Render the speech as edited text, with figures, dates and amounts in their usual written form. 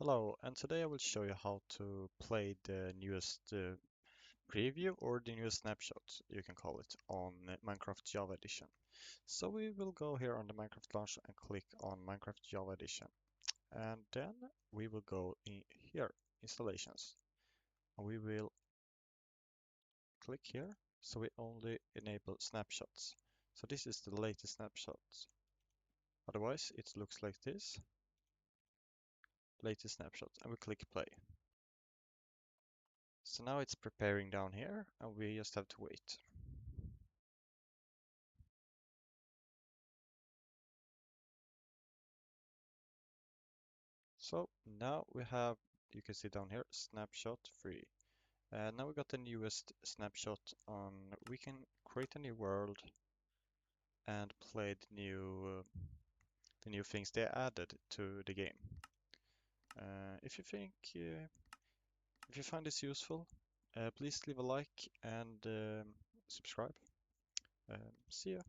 Hello, and today I will show you how to play the newest preview or the newest snapshot, you can call it, on Minecraft Java Edition. So we will go here on the Minecraft launcher and click on Minecraft Java Edition. And then we will go in here, installations. And we will click here, so we only enable snapshots. So this is the latest snapshots. Otherwise, it looks like this, latest snapshot, and we click play. So now it's preparing down here, and we just have to wait. So now we have, you can see down here, snapshot 3. Now we got the newest snapshot on, we can create a new world and play the new things they added to the game. If you think, if you find this useful, please leave a like and subscribe. See ya.